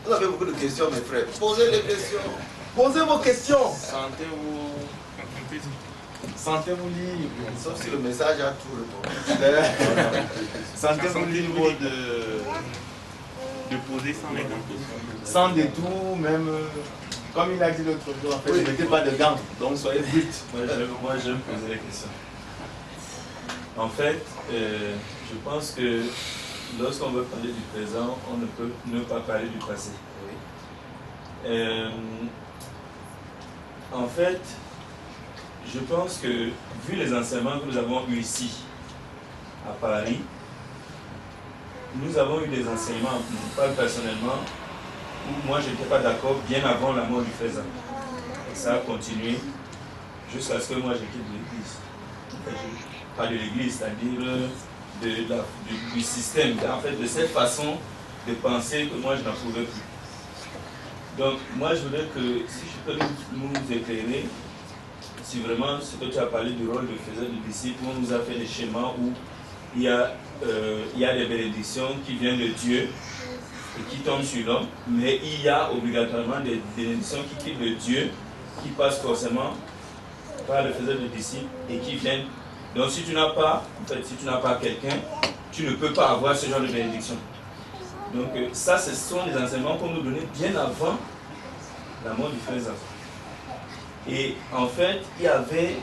Vous avez beaucoup de questions, mes frères. Posez les questions. Posez vos questions. Sentez-vous libre. Sauf si le message a tout répondu. Sentez-vous libre de poser sans les gants. Sans détour, même. Comme il a dit l'autre jour, en fait, ne mettez pas de gants, donc soyez brut. Moi, je me poser la question. En fait, je pense que lorsqu'on veut parler du présent, on ne peut ne pas parler du passé. En fait, je pense que, vu les enseignements que nous avons eus ici, à Paris, nous avons eu des enseignements, pas personnellement, où moi je n'étais pas d'accord bien avant la mort du frère Zam. Et ça a continué jusqu'à ce que moi je quitte l'église. Pas de l'église, c'est-à-dire du système, en fait, de cette façon de penser que moi je n'en pouvais plus. Donc moi je voudrais que, si je peux nous éclairer, si vraiment ce que tu as parlé du rôle de faiseur de disciples, on nous a fait des schémas où il y a des bénédictions qui viennent de Dieu et qui tombent sur l'homme, mais il y a obligatoirement des bénédictions qui quittent de Dieu, qui passent forcément par le faiseur de disciples et qui viennent. Donc si tu n'as pas, en fait, si tu n'as pas quelqu'un, tu ne peux pas avoir ce genre de bénédiction. Donc ça, ce sont les enseignements qu'on nous donnait bien avant la mort du frère Zam. Et en fait, il y avait...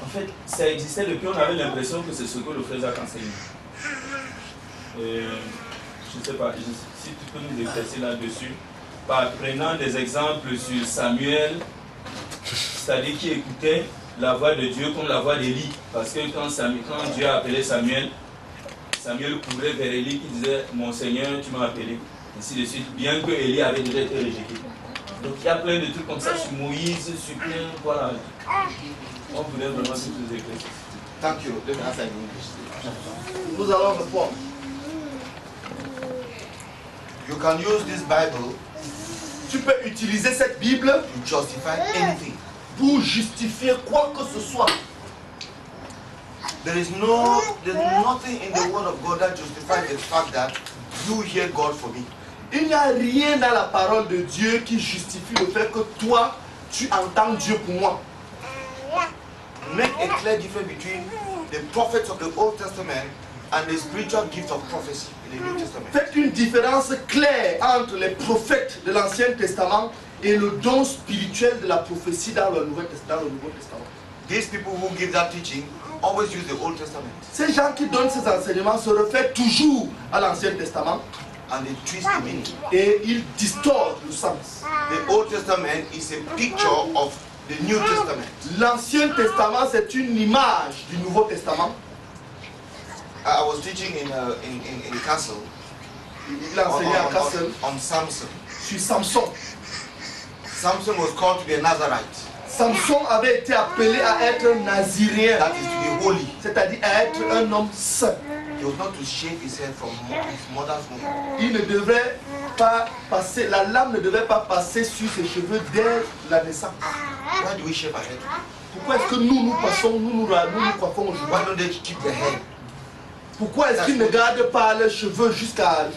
En fait, ça existait depuis, on avait l'impression que c'est ce que le frère Zach enseignait. Je ne sais pas, si tu peux nous éclaircir là-dessus, par prenant des exemples sur Samuel, c'est-à-dire qui écoutait la voix de Dieu comme la voix d'Élie. Parce que quand Dieu a appelé Samuel, Samuel courait vers Élie qui disait « Mon Seigneur, tu m'as appelé ». Ainsi de suite, bien que Élie avait déjà été rejeté. Donc il y a plein de trucs comme ça sur Moïse, sur plein, voilà. On voulait vraiment tout vous éclaircir. Thank you. Let me answer in English. Nous allons répondre. You can use this Bible Tu peux utiliser cette Bible to justify anything. pour justifier quoi que ce soit. There's nothing in the Word of God that justifies the fact that you hear God for me. Il n'y a rien dans la parole de Dieu qui justifie le fait que toi, tu entends Dieu pour moi. Make a clear difference between the prophets of the Old Testament and the spiritual gift of prophecy in the New Testament. Faites une différence claire entre les prophètes de l'Ancien Testament et le don spirituel de la prophétie dans le Nouveau Testament. These people who give that teaching always use the Old Testament. Ces gens qui donnent ces enseignements se réfèrent toujours à l'Ancien Testament And they twist the meaning. et ils distordent le sens. The Old Testament is a picture of the New Testament. L'Ancien Testament, c'est une image du Nouveau Testament. I was teaching in Castle Il a enseigné à Kassel on Samson. sur Samson. Samson was called to be a Nazarite. Samson avait été appelé à être naziréen, That is to be holy. c'est-à-dire à être un homme saint. He was not to shave his head from his mother's womb. Il ne devait pas passer, la lame ne devait pas passer sur ses cheveux dès la naissance. Why do we shave our head? Pourquoi est-ce que nous passons, nous coiffons aujourd'hui? Why don't they keep their hair? Pourquoi est-ce qu'ils ne gardent pas leurs cheveux jusqu'à...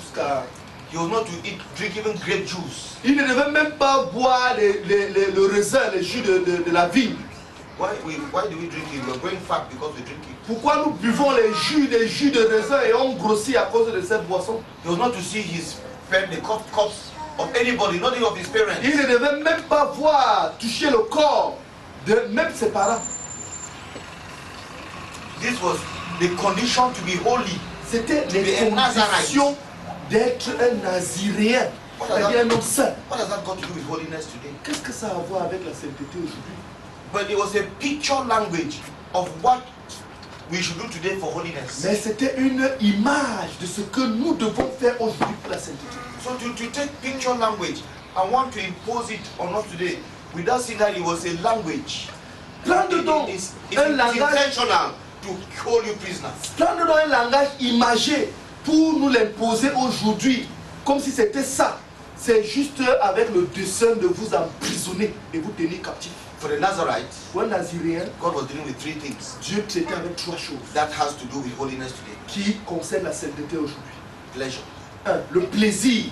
He was not to drink even grape juice. Il ne devait même pas boire le raisin, le jus de la vigne. Why do we drink it? We're going fat because we drink it. Pourquoi nous buvons les jus de raisin et on grossit à cause de cette boisson? He was not to see his friend, the cups of anybody, not even of his parents. Il ne devait même pas voir, toucher le corps de même ses parents. This was the condition to be holy. C'était les conditions d'être un naziréen, c'est-à-dire un homme saint. What has that got to do with holiness today? Qu'est-ce que ça a à voir avec la sainteté aujourd'hui? But it was a picture language of what we should do today for holiness. Mais c'était une image de ce que nous devons faire aujourd'hui pour la sainteté. So to take picture language and want to impose it on us today without seeing that it was a language. Prendre donc It's un langage, intentional to hold you prisoners. prendre donc un langage imagé pour nous l'imposer aujourd'hui, comme si c'était ça. C'est juste avec le dessein de vous emprisonner et vous tenir captif. For the Nazarites, Pour un naziréen, God was dealing with three things Dieu traitait avec trois choses that has to do with holiness today. qui concernent la sainteté aujourd'hui. Pleasure. 1. Le plaisir.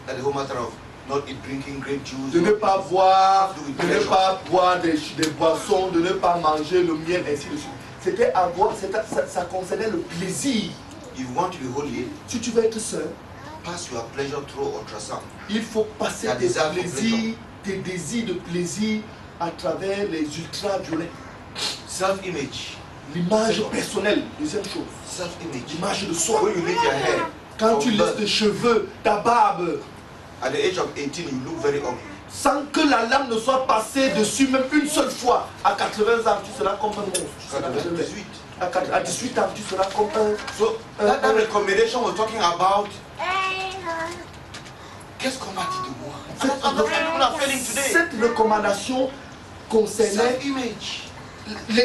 That the whole matter of not eat, drinking grape juice. De ne pas boire, do with de ne pleasure. pas boire des boissons, de ne pas manger le miel, ainsi de suite. C'était avoir, ça concernait le plaisir. If you want to be holy, Si tu veux être saint, pass your pleasure through ultrasound. il faut passer That desire for tes désirs de plaisir à travers les ultraviolets. Self-image. L'image personnelle, deuxième chose. Self-image. L'image de soi. When you leave your hair, Quand tu from laisses birth, tes cheveux, ta barbe, at the age of 18, you look very ugly. sans que la lame ne soit passée dessus même une seule fois, à 80 ans, tu seras comme un monstre. Tu seras At comme un- 18. À 18 ans, tu seras comme un... So that recommendation was talking about. Qu'est-ce qu'on m'a dit de moi? And that's why people are failing today. Cette recommandation concernait Self-image.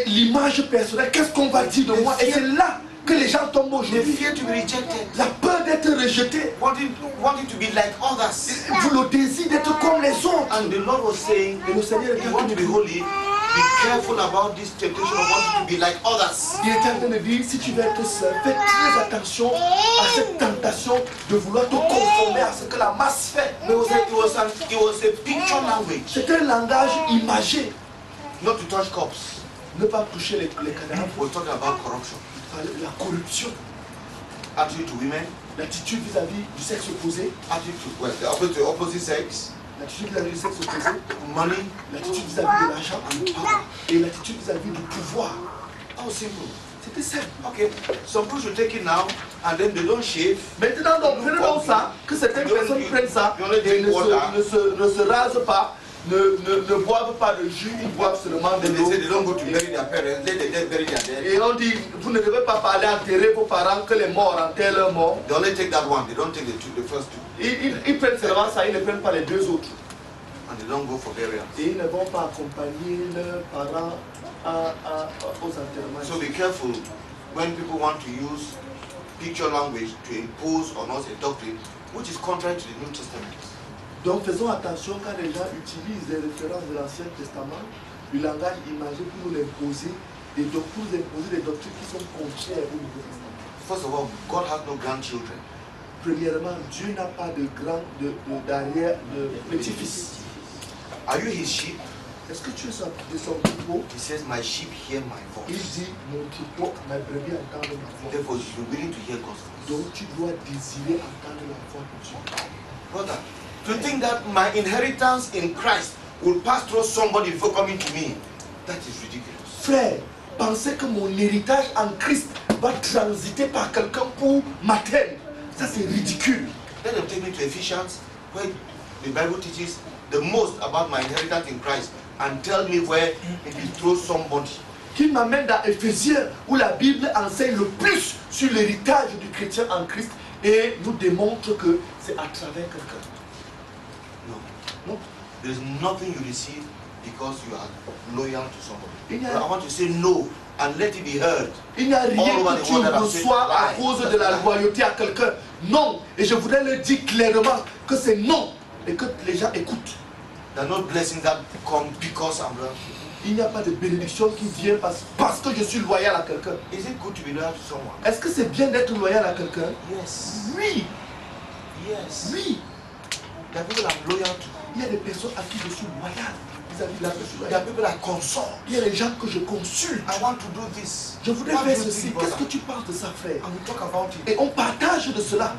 l'image personnelle. Qu'est-ce qu'on va dire de moi? Et c'est là que les gens tombent The aujourd'hui. fear to be rejected. La peur d'être rejeté. Wanting to be like others. Le désir d'être comme les autres. And the Lord was saying, Et le Seigneur if you want to be holy, be careful about this temptation of wanting to be like others. il est en train de dire, si tu veux être seul, fais très attention à cette tentation de vouloir te conformer à ce que la masse fait. It was a picture language. C'est un langage imagé. Not to touch cups. Ne pas toucher les cadavres. We're talking about corruption. La corruption. Attitude to women. L'attitude vis-à-vis du sexe opposé. Attitude to, well, the opposite sex. L'attitude vis-à-vis du sexe opposé. Money L'attitude vis-à-vis de l'argent. and power. Et l'attitude vis-à-vis du pouvoir. How simple. C'était simple. Okay. Some people should take it now and then they don't shave. Maintenant, donc, prenez donc ça, que certaines personnes prennent ça you only et drink water. ne se rasent pas, ne boivent pas de jus, ils boivent seulement de Then they l'eau. say they don't go to bury their parents. Let the dead bury their dead. Et on dit, vous ne devez pas aller enterrer vos parents, que les morts enterrent leurs morts. They only take that one. They don't take the first two. Ils prennent seulement ça, ils ne prennent pas les deux autres. And they don't go for burial. Et ils ne vont pas accompagner leurs parents aux enterrements. So be careful when people want to use picture language to impose on us a doctrine which is contrary to the New Testament. Donc faisons attention quand les gens utilisent des références de l'Ancien Testament, le langage imagé pour nous imposer des doctrines qui sont contraires au Nouveau Testament. First of all, God has no grandchildren. Premièrement, Dieu n'a pas de d'arrière, de petit-fils. Are you his sheep? Est-ce que tu es de son troupeau? He says, my sheep hear my Il voice. dit, mon troupeau, ma brebis entend ma voix. Therefore, you should be willing to hear God's voice. Donc tu dois désirer entendre la voix de Dieu. Brother, to think that my inheritance in Christ will pass through somebody before coming to me, that is ridiculous. Frère, penser que mon héritage en Christ va transiter par quelqu'un pour m'atteindre, ça c'est ridicule. Let them take me to Ephesians, where the Bible teaches the most about my inheritance in Christ, and tell me where it is through somebody. Qu'il m'amène dans Éphésiens, où la Bible enseigne le plus sur l'héritage du chrétien en Christ et nous démontre que c'est à travers quelqu'un. No. Non. There's nothing you receive because you are loyal to somebody. Il y a- But I want to say no and let it be heard. Il n'y a rien All over que the tu world that I'm saying, reçois à right. cause de la loyauté à quelqu'un. Non. Et je voudrais le dire clairement que c'est non. Et que les gens écoutent. There are no blessings that come because I'm loyal. Il n'y a pas de bénédiction qui vient parce que je suis loyal à quelqu'un. Is it good to be loyal to someone? Est-ce que c'est bien d'être loyal à quelqu'un? Yes. Oui. Yes. Oui. There are people I'm loyal to. Il y a des personnes à qui je suis loyal. Vis-à-vis de la personne. There are people I consult. Il y a des gens que je consulte. I want to do this. Je voudrais What faire do you ceci. think, Qu'est-ce brother? que tu penses de ça, frère? And we talk about it. Et on partage de cela.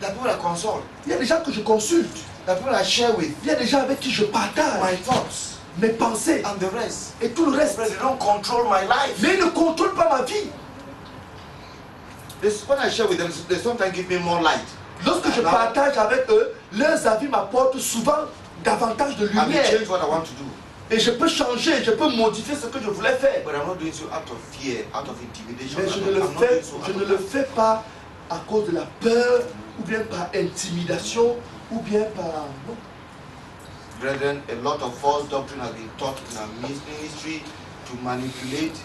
There are people I consult. Il y a des gens que je consulte. There are people I share with. Il y a des gens avec qui je My partage thoughts mes pensées and the rest. et tout le reste. But they don't control my life. Mais ils ne contrôlent pas ma vie. When I share with them, they sometimes give me more light. Lorsque je partage avec eux, leurs avis m'apportent souvent davantage de I may lumière. change what I want to do. Et je peux changer, je peux modifier ce que je voulais faire. But I'm not doing so out of fear, out of intimidation. Mais I'm not doing so fais pas à cause de la peur, ou bien par intimidation, ou bien par... Non. Brethren, a lot of false doctrine has been taught in our ministry to manipulate,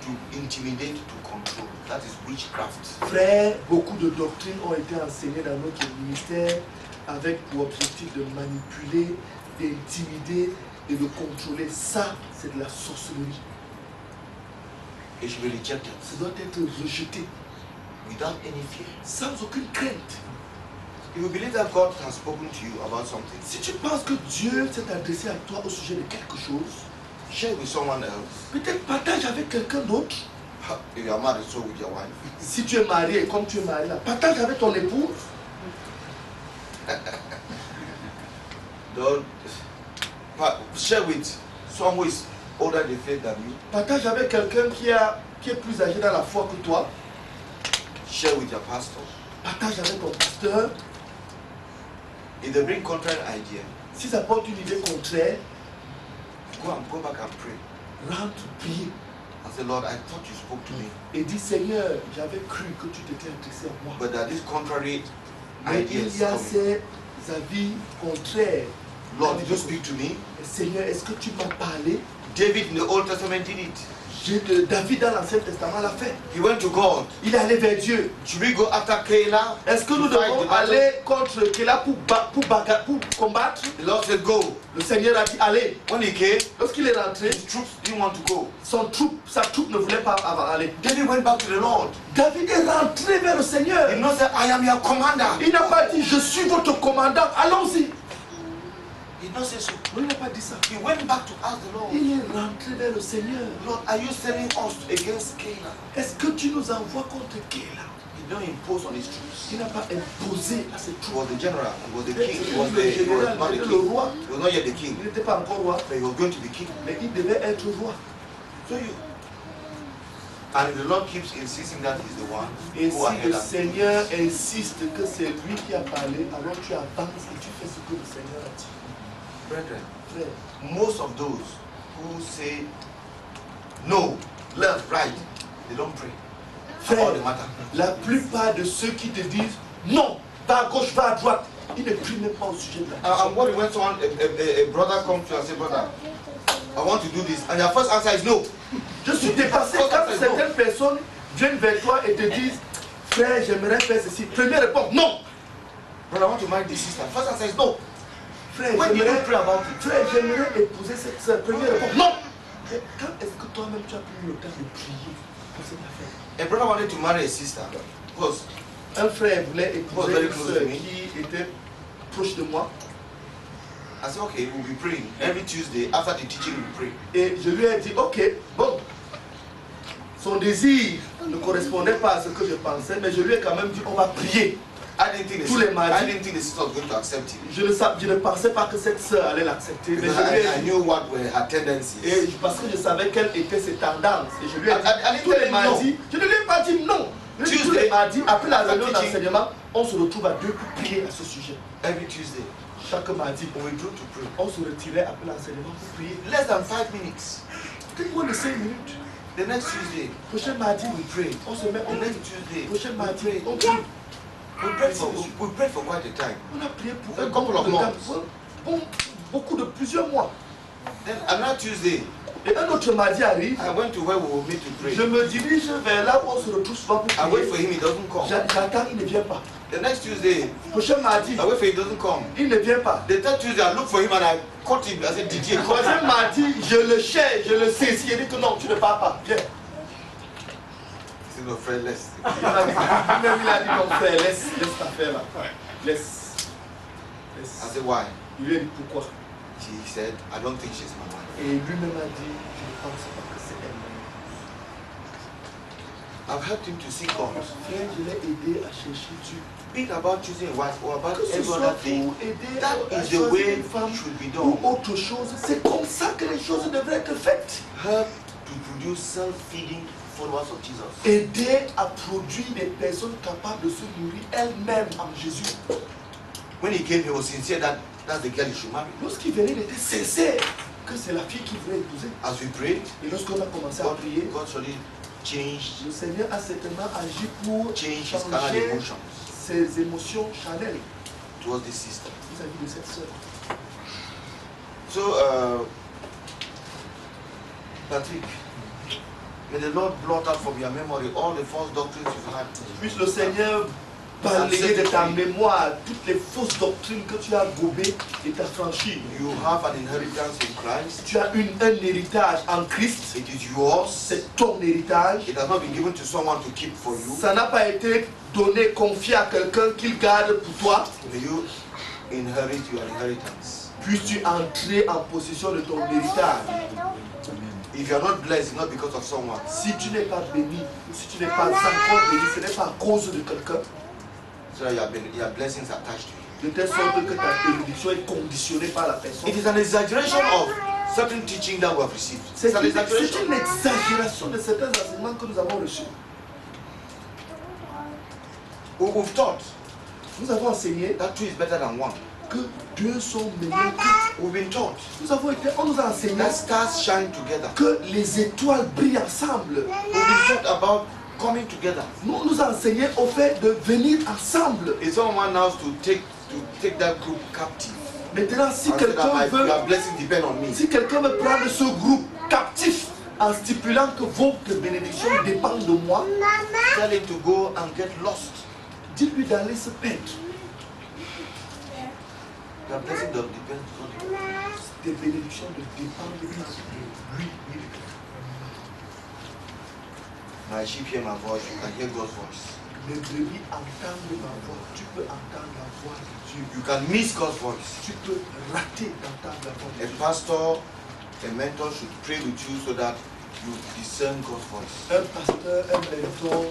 to intimidate, to control. That is witchcraft. Frères, beaucoup de doctrines ont été enseignées dans notre ministère avec pour objectif de manipuler, d'intimider et de contrôler. Ça, c'est de la sorcellerie. It should be rejected Ça doit être rejeté without any fear. sans aucune crainte. If you believe that God has spoken to you about something, Si tu penses que Dieu s'est adressé à toi au sujet de quelque chose, share with someone else. peut-être partage avec quelqu'un d'autre. If you are married, so with your wife. Si tu es marié, comme tu es marié là, partage avec ton épouse. Don't share with someone who is older in the faith than you. Partage avec quelqu'un qui est plus âgé dans la foi que toi. Share with your pastor. Partage avec ton pasteur. If they bring contrary idea, Si ça porte une idée contraire, go back and pray. rentre prier. And say, Lord, I thought you spoke to me, Et dis, Seigneur, j'avais cru que tu t'étais adressé à moi. but that this contrary Mais ideas il y a coming. ces avis contraires. Lord, did you speak to me? Et Seigneur, est-ce que tu m'as parlé? David in the Old Testament did it. David dans l'Ancien Testament l'a fait. He went to God. Il est allé vers Dieu. Should we go after Keilah? Est-ce que nous to fight devons the battle? aller contre Kéla pour combattre? The Lord said, go. Le Seigneur a dit allez. When he came, Lorsqu'il est rentré, his troops didn't want to go. sa troupe ne voulait pas aller. David went back to the Lord. David est rentré vers le Seigneur. He did not say, I am your commander. Il n'a pas dit je suis votre commandant, allons-y. He did not say so. Non, il n'a pas dit ça. He went back to ask the Lord, Il est rentré vers le Seigneur. Lord, are you sending us against Keilah? Est-ce que tu nous envoies contre Kéla? He did not impose on his troops. Il n'a pas imposé à ses He troupes. was the general, he was the Le king, he was not the général, king. roi. He was not yet the king, Il n'était pas encore roi, but he was going to be king. mais il devait être roi. So you, and if the Lord keeps insisting that he's the one, Et go si ahead le and Seigneur insiste que c'est lui qui a parlé, alors tu avances et tu fais ce que le Seigneur a dit. brethren, Frère, most of those who say no, left, right, they don't pray about the matter. la plupart de ceux qui te disent non, va à gauche, va à droite, ils ne prient même pas au sujet de la question. And what when someone, a brother comes to you and say, brother, I want to do this, and your first answer is no. Je suis dépassé quand certaines personnes viennent vers toi et te disent frère, j'aimerais faire ceci. Première réponse, non. Brother, I want to marry this sister. First answer is no. Frère, When did you pray about it? frère, j'aimerais épouser cette soeur. Première réponse, non. Mais quand est-ce que toi-même tu as pris le temps de prier pour cette affaire? A brother wanted to marry a sister because Un frère voulait épouser very une close soeur to me. qui était proche de moi. I said, okay, we'll be praying every Tuesday after the teaching. We pray. Et je lui ai dit, ok, bon. Son désir ne correspondait pas à ce que je pensais, mais je lui ai quand même dit, on va prier. I didn't think Tous les mardis. I didn't think the sister was going to accept it. Je ne pensais pas que cette soeur allait l'accepter, mais Because je lui ai I dit, knew what were her tendencies. et parce que je savais quelles étaient ses tendances. Et je lui ai dit, I didn't tous tell les him no. mardis, je ne lui ai pas dit non. Je lui ai dit, tous les Tuesday, mardis, après la after réunion teaching. d'enseignement, on se retrouve à deux pour prier à ce sujet. Every Tuesday, Chaque mardi, we withdrew to pray. on se retirait après l'enseignement pour prier. Less than 5 minutes. Peut-être moins de 5 minutes. The next Tuesday, Prochain mardi, we pray. on se met, The on prie. next Tuesday, Prochain we mardi, pray. on prie. We prayed for quite a time. On a prié pour A un couple bon of de temps, months. beaucoup de plusieurs mois. Then another Tuesday, Et un autre mardi arrive, I went to where we will meet to pray. je me dirige vers là où on se retrouve souvent pour I wait for prier. him, he doesn't come. J'attends, il ne vient pas. The next Tuesday, Prochain mardi, I wait for him, he doesn't come. il ne vient pas. The third Tuesday, I look for him and I caught him. I said, DJ, come. Troisième mardi, je le cherche, je le saisis. Il dit que non, tu ne pars pas. Viens. C'est notre frère, laisse. Lui-même, il a dit comme frère, laisse cette affaire-là. Laisse. I said, why? Il lui a dit pourquoi. She said, I don't think she's my wife. Et lui-même a dit, je ne pense pas que c'est elle. I've helped him to seek God. Frère, je l'ai aidé à chercher Dieu. Be it about choosing a wife or about Que ce every soit other thing, pour aider that à is the choisir way une femme it should be ou done. autre chose, c'est comme ça que les choses devraient être faites. Help to produce self-feeding followers of Jesus. Aider à produire des personnes capables de se nourrir elles-mêmes en Jésus. When he came, he was sincere that that's the girl he should marry. Lorsqu'il venait, il était sincère que c'est la fille qu'il voulait épouser. As we prayed, Et lorsqu'on a commencé à prier, God surely changed le Seigneur a certainement agi pour his carnal changer emotions ses émotions charnelles towards this sister. vis-à-vis de cette sœur. So, Patrick, may the Lord blot out from your memory all the false doctrines you've had. Puisse le Seigneur balayer de ta mémoire toutes les fausses doctrines que tu as gobées et t'affranchir. You have an inheritance in Christ. Tu as un héritage en Christ. It is yours. C'est ton héritage. It has not been given to someone to keep for you. Ça n'a pas été donné, confié à quelqu'un qu'il garde pour toi. May you inherit your inheritance. Puisses-tu entrer en possession de ton héritage. If you are not blessed, not because of someone. Si tu n'es pas béni, ou si tu n'es pas encore béni, ce n'est pas à cause de quelqu'un. So your blessings attached to you. De telle sorte que ta bénédiction est conditionnée par la personne. It is an exaggeration of certain teaching that we have received. C'est an une exaggeration. exagération de certains enseignements que nous avons reçus. We've taught Nous avons enseigné that two is better than one. que deux sont meilleurs que... We've been taught On nous a enseigné that stars shine together. que les étoiles brillent ensemble. We've been taught about coming together. Nous nous a enseigné au fait de venir ensemble. If someone now to take that group captive, Maintenant, si and say that quelqu'un veut... your blessing depend on me, Si quelqu'un veut prendre ce groupe captif en stipulant que votre bénédiction dépend de moi, tell him to go and get lost. dites-lui d'aller se perdre. Your blessing does depend on you. Tes bénédictions ne dépendent de lui. My sheep hear my voice, you can hear God's voice. Les brebis entendent ma voix. Tu peux entendre la voix de Dieu. You can miss God's voice. Tu peux rater d'entendre la voix de A Dieu. pastor, a mentor should pray with you so that you discern God's voice. Un pasteur, un mentor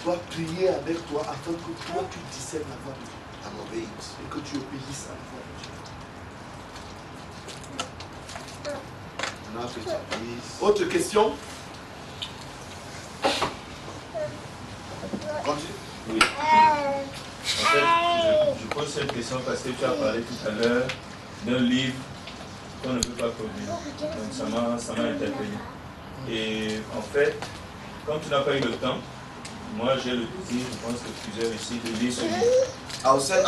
doit prier avec toi afin que toi tu discernes la voix de Dieu And obey it. et que tu obéisses à la voix de Dieu. Now, preacher, please. Autre question? Continue. Oui. En fait, je pose cette question parce que tu as parlé tout à l'heure d'un livre qu'on ne peut pas produire. Donc ça m'a interpellé. Et en fait, comme tu n'as pas eu le temps, moi j'ai le désir, je pense que plusieurs ici, de lire ce livre. I'll send,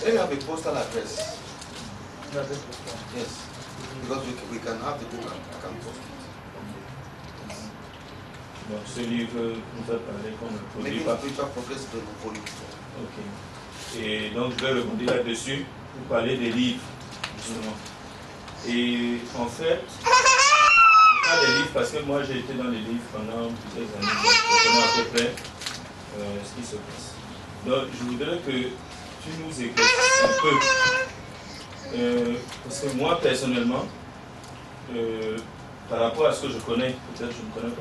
let me have a postal address. Yes. Because we can have the book and I can post it. Donc ce livre nous a parlé qu'on ne produit Making pas. spiritual progress to the volume 4. Ok. Et donc je vais rebondir là-dessus pour parler des livres, justement. Et en fait, je parle des livres parce que moi j'ai été dans les livres pendant plusieurs années. Je connais à peu près ce qui se passe. Donc je voudrais que tu nous éclaircisses un peu. Parce que moi personnellement, par rapport à ce que je connais, peut-être je ne connais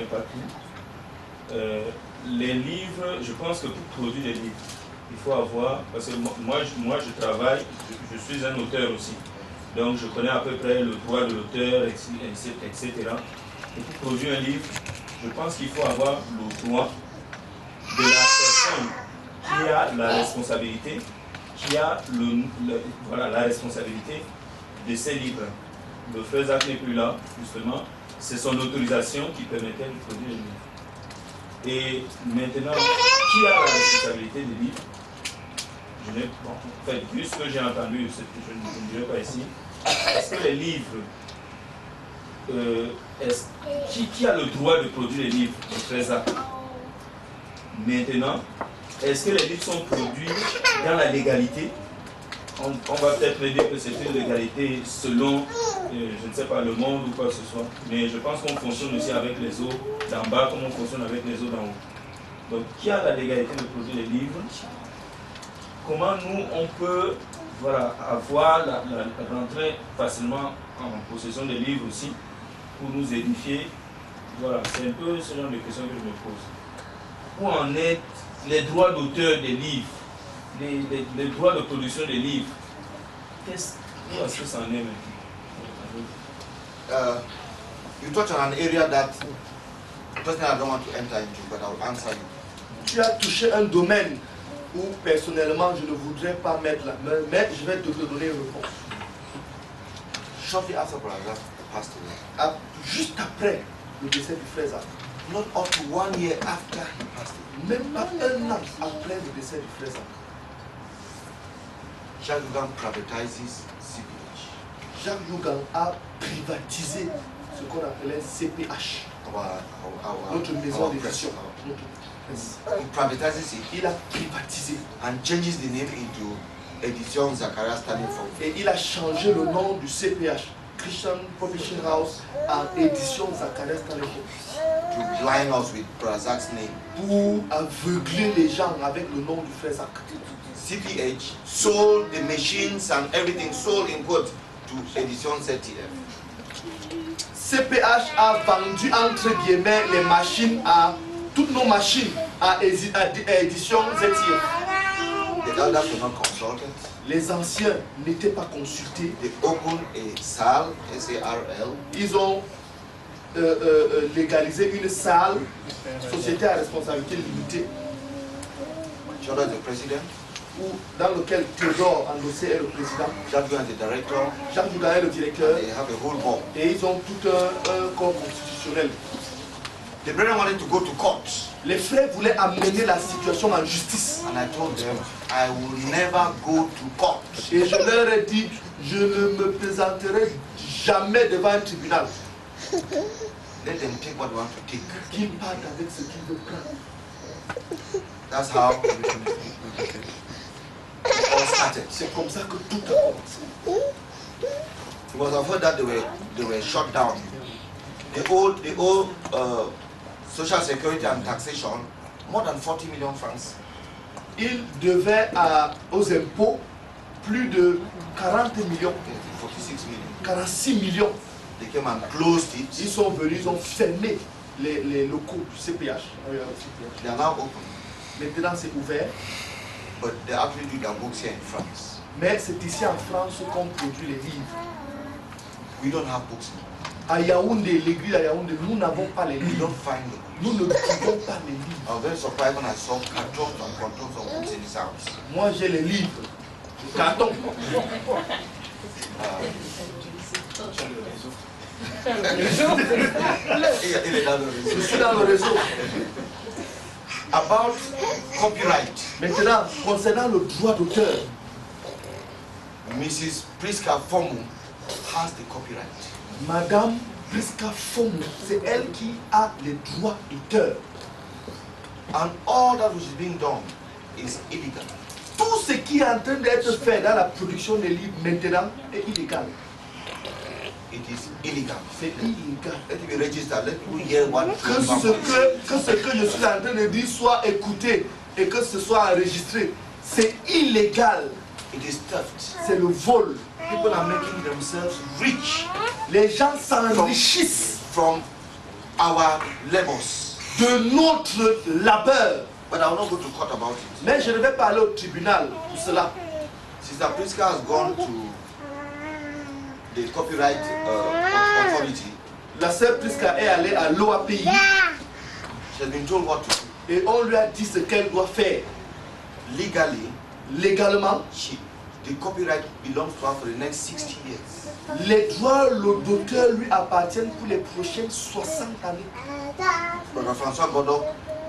pas tout. Les livres, je pense que pour produire des livres, il faut avoir, parce que moi je travaille, je suis un auteur aussi, donc je connais à peu près le droit de l'auteur, etc. Et pour produire un livre, je pense qu'il faut avoir le droit de la personne qui a la responsabilité, qui a la responsabilité de ces livres. Le frère Zach n'est plus là, justement, c'est son autorisation qui permettait de produire le livre. Et maintenant, qui a la responsabilité des livres? En fait, vu ce que j'ai entendu, je ne dirai pas ici, est-ce que les livres, qui a le droit de produire les livres, le frère Zach? Maintenant, est-ce que les livres sont produits dans la légalité? On va peut-être me dire que c'est une légalité selon, je ne sais pas, le monde ou quoi que ce soit. Mais je pense qu'on fonctionne aussi avec les eaux d'en bas comme on fonctionne avec les eaux d'en haut. Donc, qui a la légalité de produire les livres? Comment nous, on peut rentrer facilement en possession des livres aussi pour nous édifier? Voilà, c'est un peu ce genre de questions que je me pose. Où en est les droits d'auteur des livres? Les droits de production des livres, où est-ce que ça en est maintenant? You touch on an area that personally I don't want to enter into, but I will answer you. Tu as touché un domaine où personnellement je ne voudrais pas mettre la main, mais je vais te donner une réponse. Shortly after Brother passed away, Juste après le décès du frère Zach, not up to 1 year after he passed away, même pas un an après le décès du frère Zach, Jacques Yougan privatizes CPH. Jacques Yougan a privatisé ce qu'on appelait CPH, our notre maison press. d'édition. Notre presse. He privatizes it Il a privatisé and changes the name into Edition Zacharias standing for. et il a changé le nom du CPH, Christian Publishing House, en édition Zacharias Taleko, To blind us with Brazak's name. pour aveugler les gens avec le nom du frère Zach. CPH sold the machines and everything, sold in quote, to Edition ZTF. CPH a vendu entre guillemets les machines à toutes nos machines à édition ZTF. The elders were not consulted. Les anciens n'étaient pas consultés. They opened a SAL, S-A-R-L, Ils ont légalisé une salle, société à responsabilité limitée, Shoda is the president, dans lequel Théodore Andossé est le président, Jadou is the director, Jacques Dougaret est le directeur, they have a whole board. et ils ont tout un corps constitutionnel. The brethren wanted to go to court, Les frères voulaient amener la situation en justice. and I told them, I will never go to court. Et je leur ai dit, je ne me présenterai jamais devant un tribunal. Let them take what they want to take. Qu'ils partent avec ce qu'ils veulent prendre. That's how it all started. C'est comme ça que tout a commencé. It was after that they were shut down. The old social security and taxation, more than 40 million francs. Ils devaient aux impôts plus de 40 millions, 46 million. 46 millions. They came and closed it. Ils sont venus, ils ont fermé les locaux du CPH. They are now open, Maintenant c'est ouvert, but they actually do their books here in France. mais c'est ici en France qu'on produit les livres. We don't have books. À Yaoundé, l'église à Yaoundé, nous n'avons pas les We livres. don't find them. Nous ne trouvons pas les livres. I was very surprised when I saw cartons and cartons of books in this house. Moi j'ai les livres. Carton. Je suis dans le réseau. About copyright, Maintenant, concernant le droit d'auteur, Mrs. Priska Fomu has the copyright. Madame Priska Fomu, c'est elle qui a les droits d'auteur. And all that which is being done is illegal. Tout ce qui est en train d'être fait dans la production des livres maintenant est illégal. It is illegal. C'est illégal. Let it be registered. Let people hear what Que ce que je suis en train de dire soit écouté et que ce soit enregistré, c'est illégal. It is theft. C'est le vol. People are making themselves rich Les gens s'enrichissent from our labors. de notre labeur. But I will not go to court about it. Mais je ne vais pas aller au tribunal pour cela. Sister Priska has gone to the copyright authority. La sœur Priska est allée à l'OAPI She has been told what to do. et on lui a dit ce qu'elle doit faire. Legally, Légalement, the copyright belongs to her for the next 60 years. les droits d'auteur lui appartiennent pour les prochaines 60 années. Brother François Godot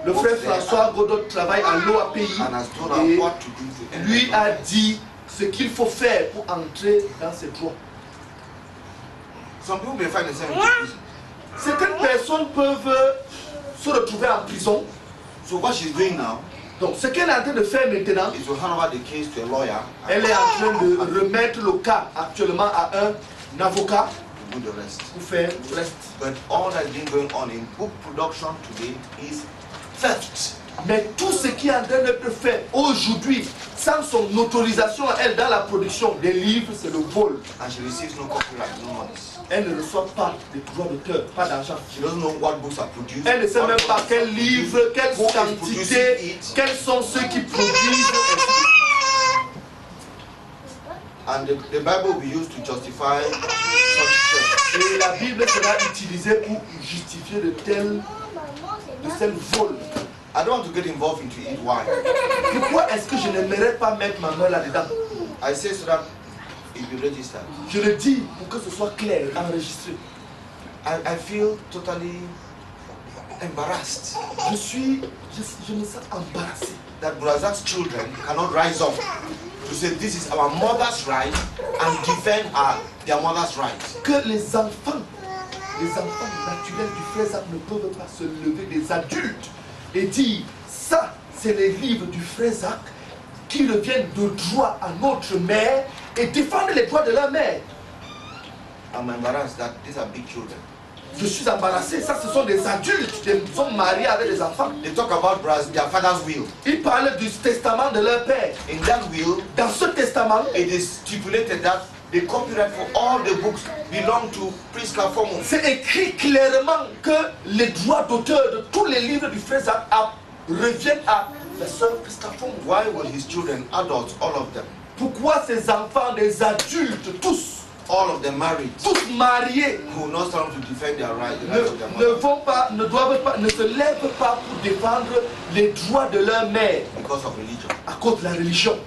Le frère François Godot travaille à l'OAPI and has told her et what to do to end lui it. a dit ce qu'il faut faire pour entrer dans ses droits. Some people may find themselves in prison. Certaines personnes peuvent se retrouver en prison. So what she's doing now Donc ce qu'elle est en train de faire maintenant, is to hand over the case to a lawyer elle est en train de remettre le cas actuellement à un avocat to do the rest. pour faire le reste. But all that's been going on in book production today is theft. Mais tout ce qui est en train d'être fait aujourd'hui, sans son autorisation à elle dans la production des livres, c'est le vol. And she receives no copyright, no money. Elle ne reçoit pas de droits d'auteur, pas d'argent. She doesn't know what books are produced. Elle ne sait même pas quel livre, quelle Who is quantité, producing it. quels sont ceux qui produisent. And the Bible will be used to justify such theft. Et la Bible sera utilisée pour justifier de tels vols. I don't want to get involved into it. Why? Pourquoi est-ce que je n'aimerais pas mettre ma main là-dedans? I say so that it be registered. Je le dis pour que ce soit clair, enregistré. I feel totally embarrassed Je me sens embarrassé. that Brazak's children cannot rise up to say this is our mother's right and defend their mother's right. Que les enfants les enfants naturels du frère Zach ne peuvent pas se lever, des adultes, et dire, ça, c'est les livres du frère Zach qui reviennent de droit à notre mère et défendre les droits de leur mère. I'm embarrassed that these are big children. Je suis embarrassé, ça ce sont des adultes, ils sont mariés avec des enfants. They talk about their father's will. Ils parlent du testament de leur père. In that will, Dans ce testament, it is stipulated that the copyright for all the books belong to Priska Fomo. c'est écrit clairement que les droits d'auteur de tous les livres du frère Zach reviennent à la sœur Christophe. Why will his children, adults, all of them, Pourquoi ces enfants, des adultes, tous all of them married, mariés, who will not stand to defend their rights, the rights of their mother ne se lèvent pas pour défendre les droits de leur mère because of religion? à cause de la religion?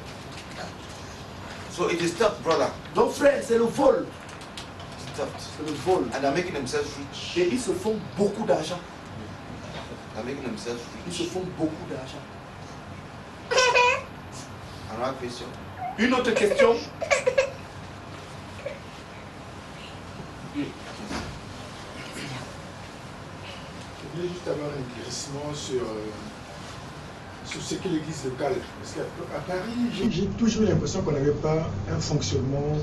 So it is theft, brother. Donc frère, c'est le vol. It's theft. C'est le vol. And they're making themselves rich. Et ils se font beaucoup d'argent. They're making themselves Ils se rich. font beaucoup d'argent. Another question. Une autre question. Je voulais juste avoir un éclaircissement sur ce qu'est l'église locale. Parce qu'à Paris, j'ai toujours eu l'impression qu'on n'avait pas un fonctionnement.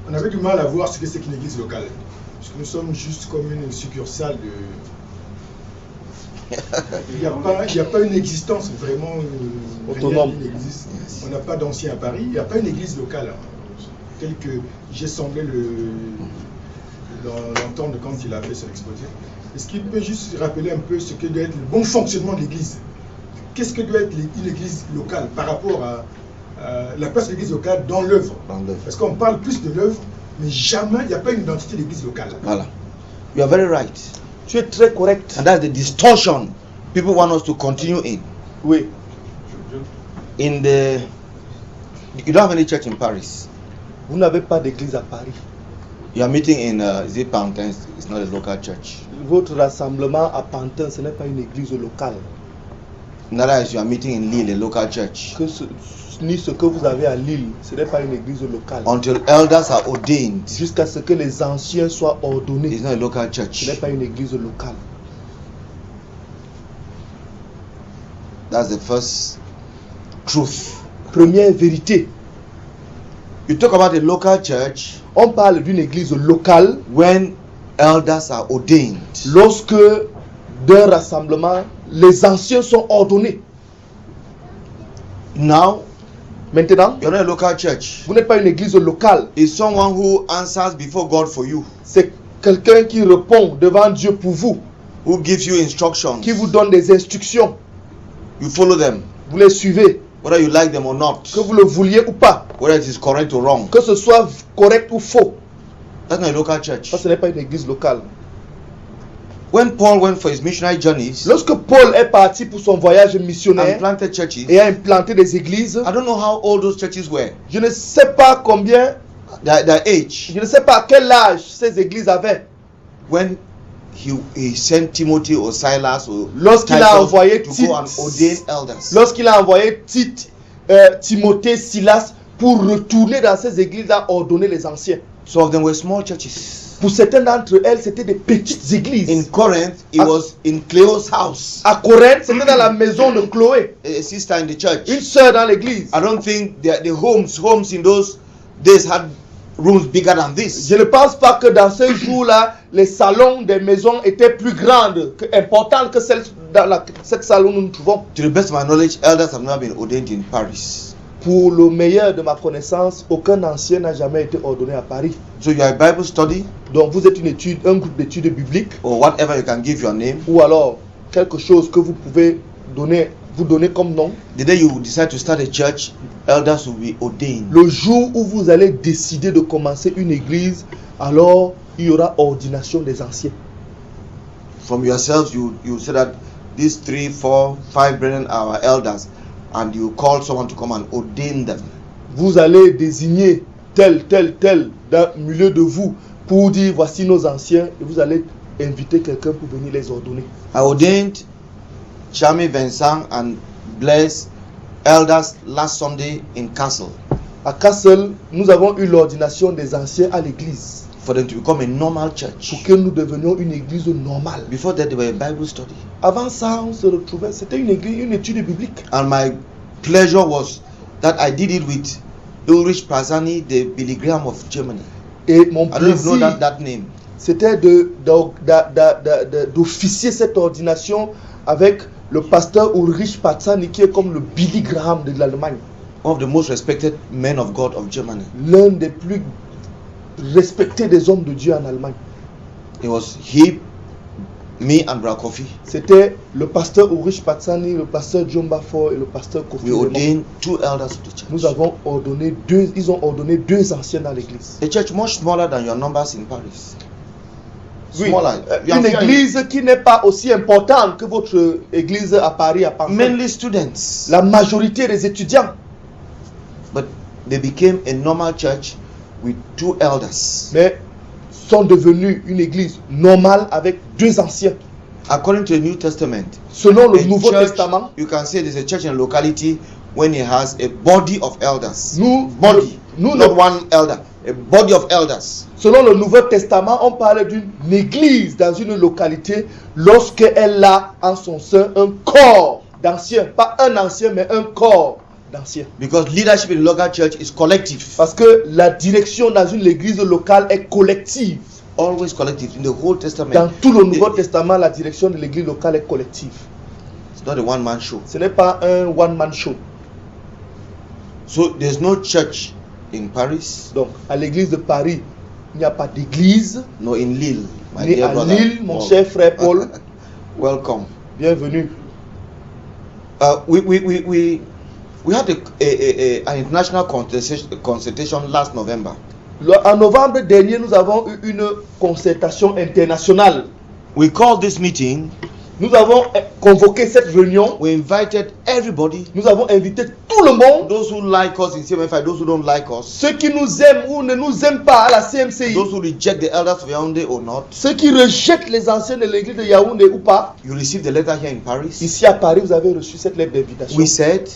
On avait du mal à voir ce que c'est qu'une église locale. Parce que nous sommes juste comme une succursale de. Il n'y a pas une existence vraiment Autonome. d'une église. On n'a pas d'ancien à Paris. Il n'y a pas une église locale, telle que j'ai semblé l'entendre quand il a fait son exposé. Est-ce qu'il peut juste rappeler un peu ce que doit être le bon fonctionnement de l'église? Qu'est-ce que doit être une église locale par rapport à la place de l'église locale dans l'œuvre? Parce qu'on parle plus de l'œuvre, mais jamais il n'y a pas une identité d'église locale. Voilà. You are very right. Tu es très correct. And that's the distortion people want us to continue in. Oui. You don't have any church in Paris. Vous n'avez pas d'église à Paris. You are meeting in is it Pantin? It's not a local church. Votre rassemblement à Pantin, ce n'est pas une église locale. Neither is you are meeting in Lille, a local church. Ni ce que vous avez à Lille, ce n'est pas une église locale. Until elders are ordained, Jusqu'à ce que les anciens soient ordonnés, it's not a local ce church. n'est pas une église locale. That's the first truth. Première vérité. You talk about a local church On parle d'une église locale when elders are ordained. lorsque d'un rassemblement, les anciens sont ordonnés. Now, Maintenant, you're not a local church. vous n'êtes pas une église locale. It's someone who answers before God for you, C'est quelqu'un qui répond devant Dieu pour vous, who gives you instructions. qui vous donne des instructions. You follow them, Vous les suivez, whether you like them or not, que vous le vouliez ou pas, whether it is correct or wrong. que ce soit correct ou faux. That's not a local church. Ça, ce n'est pas une église locale. When Paul went for his missionary journeys Lorsque Paul est parti pour son voyage and missionnaire planted churches, et a implanté des églises, I don't know how old those churches were, je ne sais pas combien, their age, je ne sais pas quel âge ces églises avaient. when he sent Timothy or Silas or Lorsqu'il a Titus envoyé to Tite, go and ordain elders. lorsqu'il a envoyé Tite, Timothée, Silas pour retourner dans ces églises à ordonner les anciens. Some of them were small churches. Pour certaines d'entre elles, c'était des petites églises. In Corinth, it was in Cleo's house, À Corinthe, c'était dans la maison de Chloé, a sister in the church. une sœur dans l'église. I don't think the homes in those days had rooms bigger than this. Je ne pense pas que dans ces jours-là, les salons des maisons étaient plus grandes, importantes que celles dans cette salon où nous nous trouvons. To the best of my knowledge, elders have never been ordained in Paris. Pour le meilleur de ma connaissance, aucun ancien n'a jamais été ordonné à Paris. So you are a Bible study Donc vous êtes un groupe d'études bibliques, or whatever you can give your name. ou alors quelque chose que vous pouvez vous donner comme nom. The day you decide to start a church, elders will be ordained. Le jour où vous allez décider de commencer une église, alors il y aura ordination des anciens. From yourselves, you say that these 3, 4, 5 brethren are our elders, and you call someone to come and ordain them. Vous allez désigner tel dans le milieu de vous pour dire voici nos anciens, et vous allez inviter quelqu'un pour venir les ordonner. I ordained Chami, Vincent and Blaise elders last Sunday in Castle. À Kassel, nous avons eu l'ordination des anciens à l'église. for them to become a normal church. pour que nous devenions une église normale. Before that, they were a Bible study. Avant ça, on se retrouvait, c'était une église, une étude biblique. And my pleasure was that I did it with Ulrich Pazani, the Billy Graham of Germany. Et mon I don't even know plaisir, that name. c'était d'officier cette ordination avec le pasteur Ulrich Pazani, qui est comme le Billy Graham de l'Allemagne. One of the most respected men of God of Germany. L'un des plus respectés des hommes de Dieu en Allemagne. It was he, me and Brother Kofi. C'était le pasteur Ulrich Pazani, le pasteur John Bafor et le pasteur Kofi. We ordained 2 elders of the church. Nous avons ordonné ils ont ordonné 2 anciens dans l'église. A church much smaller than your numbers in Paris. Oui, Smaller. une église qui n'est pas aussi importante que votre église à Paris, à Paris. Mainly students. La majorité des étudiants. But they became a normal church with 2 elders. Mais sont devenus une église normale avec 2 anciens. According to the New Testament, Selon le a Nouveau church, Testament, you can say there's a church in a locality when it has a body of elders. nous, Not one elder, a body of elders. selon le Nouveau Testament, on parle d'une église dans une localité lorsqu'elle a en son sein un corps d'anciens. Pas un ancien, mais un corps d'anciens. Because leadership in the local church is collective. Parce que la direction dans une église locale est collective. Always collective in the whole Testament. Dans tout le Nouveau Testament, la direction de l'église locale est collective. It's not a one-man show. Ce n'est pas un one-man show. So there's no church in Paris, Donc, à l'église de Paris, il n'y a pas d'église. no in Lille. My Ni dear à brother. Lille, mon Oh. cher frère Paul. Welcome. Bienvenue. We had an international consultation last November. En novembre dernier, nous avons eu une concertation internationale. We called this meeting. Nous avons convoqué cette réunion. We invited everybody. Nous avons invité tout le monde. Those who like us in CMFI, those who don't like us. Ceux qui nous aiment ou ne nous aiment pas à la CMCI. Those who reject the elders of Yaoundé or not. Ceux qui rejettent les anciens de l'église de Yaoundé ou pas. You received the letter here in Paris. Ici à Paris, vous avez reçu cette lettre d'invitation. We said